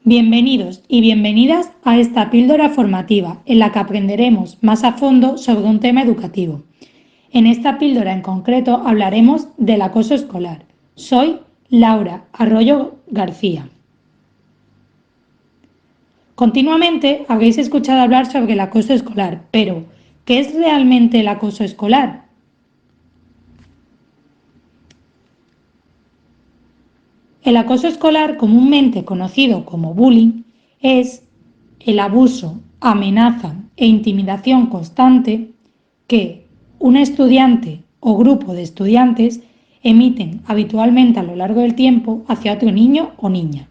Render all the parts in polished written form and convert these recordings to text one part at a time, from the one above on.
Bienvenidos y bienvenidas a esta píldora formativa en la que aprenderemos más a fondo sobre un tema educativo. En esta píldora en concreto hablaremos del acoso escolar. Soy Laura Arroyo García. Continuamente habréis escuchado hablar sobre el acoso escolar, pero ¿qué es realmente el acoso escolar? El acoso escolar, comúnmente conocido como bullying, es el abuso, amenaza e intimidación constante que un estudiante o grupo de estudiantes emiten habitualmente a lo largo del tiempo hacia otro niño o niña.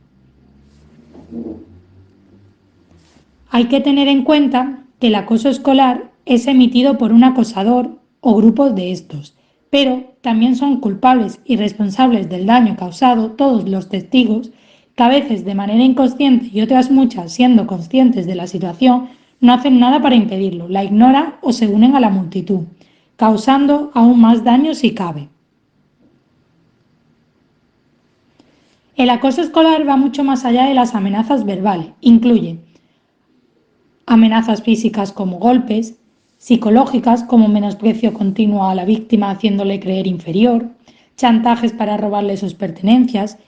Hay que tener en cuenta que el acoso escolar es emitido por un acosador o grupos de estos, pero también son culpables y responsables del daño causado todos los testigos que a veces de manera inconsciente y otras muchas siendo conscientes de la situación no hacen nada para impedirlo, la ignoran o se unen a la multitud, causando aún más daño si cabe. El acoso escolar va mucho más allá de las amenazas verbales, incluye amenazas físicas como golpes, psicológicas como menosprecio continuo a la víctima haciéndole creer inferior, chantajes para robarle sus pertenencias,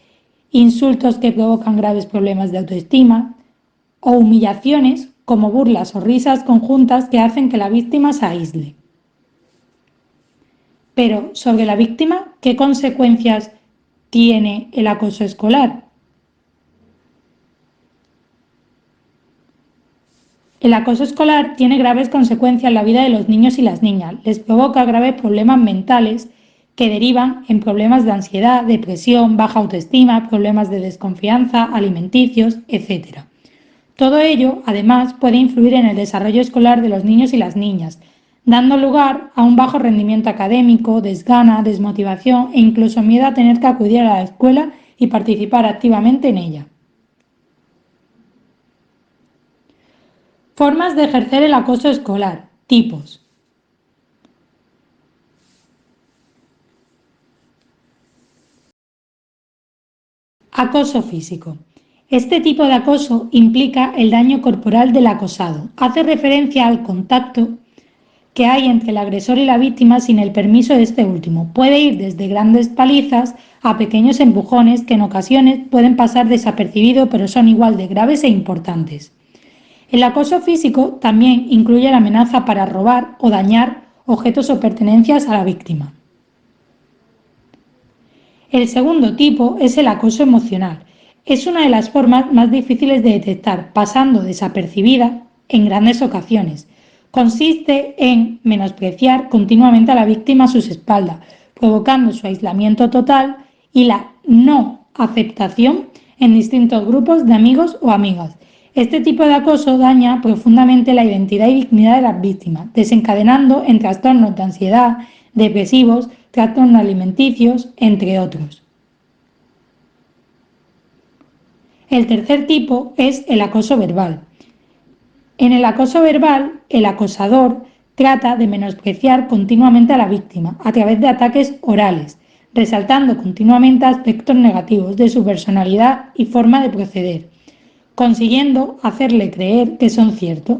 insultos que provocan graves problemas de autoestima o humillaciones como burlas o risas conjuntas que hacen que la víctima se aísle. Pero sobre la víctima, ¿qué consecuencias tiene el acoso escolar? El acoso escolar tiene graves consecuencias en la vida de los niños y las niñas. Les provoca graves problemas mentales que derivan en problemas de ansiedad, depresión, baja autoestima, problemas de desconfianza, alimenticios, etc. Todo ello, además, puede influir en el desarrollo escolar de los niños y las niñas, dando lugar a un bajo rendimiento académico, desgana, desmotivación e incluso miedo a tener que acudir a la escuela y participar activamente en ella. Formas de ejercer el acoso escolar. Tipos. Acoso físico. Este tipo de acoso implica el daño corporal del acosado. Hace referencia al contacto que hay entre el agresor y la víctima sin el permiso de este último. Puede ir desde grandes palizas a pequeños empujones que en ocasiones pueden pasar desapercibidos pero son igual de graves e importantes. El acoso físico también incluye la amenaza para robar o dañar objetos o pertenencias a la víctima. El segundo tipo es el acoso emocional. Es una de las formas más difíciles de detectar, pasando desapercibida en grandes ocasiones. Consiste en menospreciar continuamente a la víctima a sus espaldas, provocando su aislamiento total y la no aceptación en distintos grupos de amigos o amigas. Este tipo de acoso daña profundamente la identidad y dignidad de las víctimas, desencadenando en trastornos de ansiedad, depresivos, trastornos alimenticios, entre otros. El tercer tipo es el acoso verbal. En el acoso verbal, el acosador trata de menospreciar continuamente a la víctima a través de ataques orales, resaltando continuamente aspectos negativos de su personalidad y forma de proceder, consiguiendo hacerle creer que son ciertos.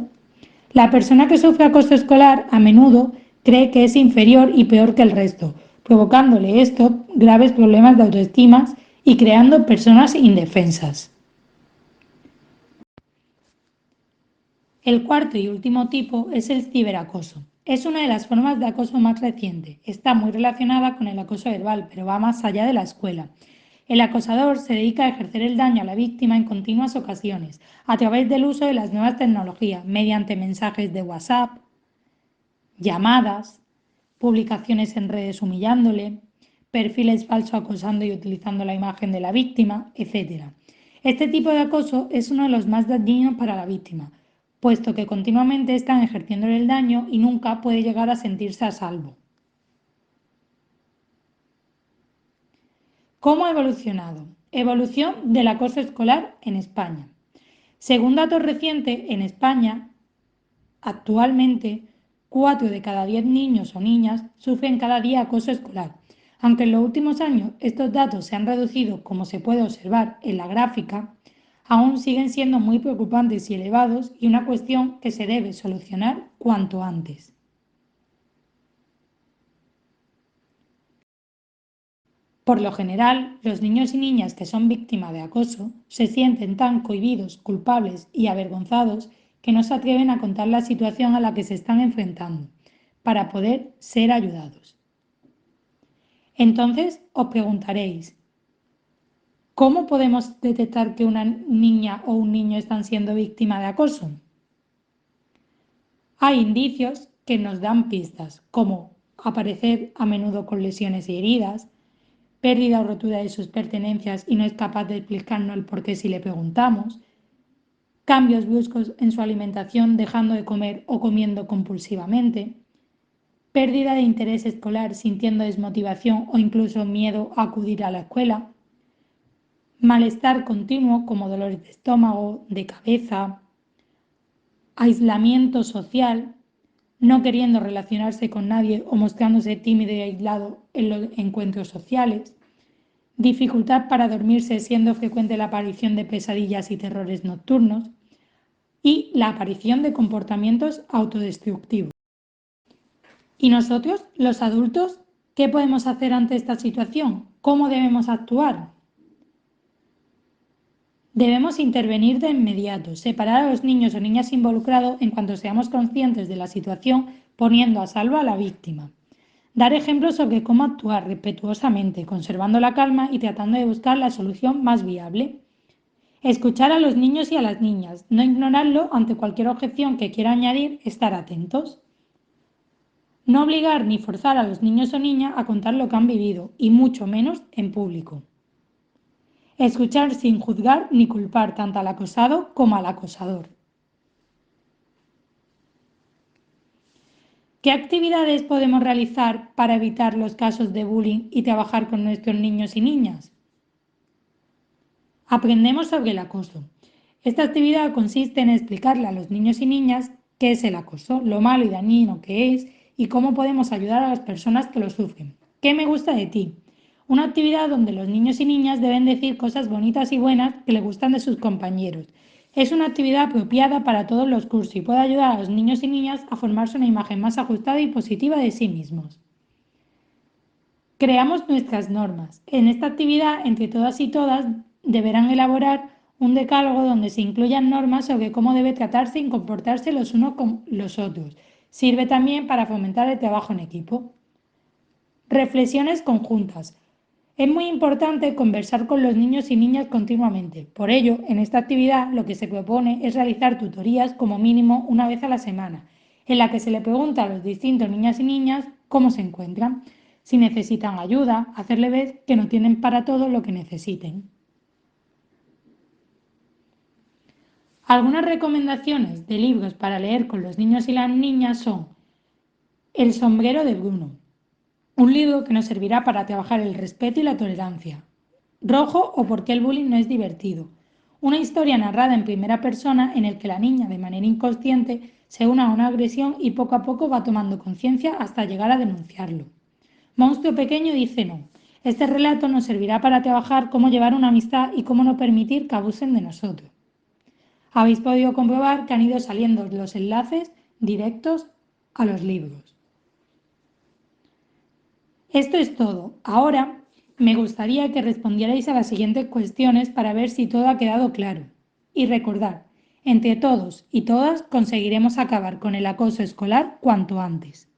La persona que sufre acoso escolar a menudo cree que es inferior y peor que el resto, provocándole esto graves problemas de autoestima y creando personas indefensas. El cuarto y último tipo es el ciberacoso. Es una de las formas de acoso más reciente. Está muy relacionada con el acoso verbal, pero va más allá de la escuela. El acosador se dedica a ejercer el daño a la víctima en continuas ocasiones, a través del uso de las nuevas tecnologías, mediante mensajes de WhatsApp, llamadas, publicaciones en redes humillándole, perfiles falsos acosando y utilizando la imagen de la víctima, etc. Este tipo de acoso es uno de los más dañinos para la víctima, puesto que continuamente están ejerciéndole el daño y nunca puede llegar a sentirse a salvo. ¿Cómo ha evolucionado? Evolución del acoso escolar en España. Según datos recientes, en España, actualmente, 4 de cada 10 niños o niñas sufren cada día acoso escolar. Aunque en los últimos años estos datos se han reducido, como se puede observar en la gráfica, aún siguen siendo muy preocupantes y elevados y una cuestión que se debe solucionar cuanto antes. Por lo general, los niños y niñas que son víctimas de acoso se sienten tan cohibidos, culpables y avergonzados que no se atreven a contar la situación a la que se están enfrentando para poder ser ayudados. Entonces os preguntaréis, ¿cómo podemos detectar que una niña o un niño están siendo víctima de acoso? Hay indicios que nos dan pistas, como aparecer a menudo con lesiones y heridas, pérdida o rotura de sus pertenencias y no es capaz de explicarnos el por qué si le preguntamos, cambios bruscos en su alimentación dejando de comer o comiendo compulsivamente, pérdida de interés escolar sintiendo desmotivación o incluso miedo a acudir a la escuela, malestar continuo como dolores de estómago, de cabeza, aislamiento social, no queriendo relacionarse con nadie o mostrándose tímido y aislado en los encuentros sociales, dificultad para dormirse siendo frecuente la aparición de pesadillas y terrores nocturnos y la aparición de comportamientos autodestructivos. ¿Y nosotros, los adultos, qué podemos hacer ante esta situación? ¿Cómo debemos actuar? Debemos intervenir de inmediato, separar a los niños o niñas involucrados en cuanto seamos conscientes de la situación, poniendo a salvo a la víctima. Dar ejemplos sobre cómo actuar respetuosamente, conservando la calma y tratando de buscar la solución más viable. Escuchar a los niños y a las niñas, no ignorarlo ante cualquier objeción que quiera añadir, estar atentos. No obligar ni forzar a los niños o niñas a contar lo que han vivido, y mucho menos en público. Escuchar sin juzgar ni culpar tanto al acosado como al acosador. ¿Qué actividades podemos realizar para evitar los casos de bullying y trabajar con nuestros niños y niñas? Aprendemos sobre el acoso. Esta actividad consiste en explicarle a los niños y niñas qué es el acoso, lo malo y dañino que es y cómo podemos ayudar a las personas que lo sufren. ¿Qué me gusta de ti? Una actividad donde los niños y niñas deben decir cosas bonitas y buenas que le gustan de sus compañeros. Es una actividad apropiada para todos los cursos y puede ayudar a los niños y niñas a formarse una imagen más ajustada y positiva de sí mismos. Creamos nuestras normas. En esta actividad, entre todas y todas, deberán elaborar un decálogo donde se incluyan normas sobre cómo debe tratarse y comportarse los unos con los otros. Sirve también para fomentar el trabajo en equipo. Reflexiones conjuntas. Es muy importante conversar con los niños y niñas continuamente. Por ello, en esta actividad lo que se propone es realizar tutorías como mínimo una vez a la semana, en la que se le pregunta a los distintos niñas y niñas cómo se encuentran, si necesitan ayuda, hacerle ver que no tienen para todo lo que necesiten. Algunas recomendaciones de libros para leer con los niños y las niñas son El sombrero de Bruno, un libro que nos servirá para trabajar el respeto y la tolerancia. Rojo o por qué el bullying no es divertido. Una historia narrada en primera persona en el que la niña, de manera inconsciente, se une a una agresión y poco a poco va tomando conciencia hasta llegar a denunciarlo. Monstruo pequeño dice no. Este relato nos servirá para trabajar cómo llevar una amistad y cómo no permitir que abusen de nosotros. Habéis podido comprobar que han ido saliendo los enlaces directos a los libros. Esto es todo. Ahora me gustaría que respondierais a las siguientes cuestiones para ver si todo ha quedado claro. Y recordad, entre todos y todas conseguiremos acabar con el acoso escolar cuanto antes.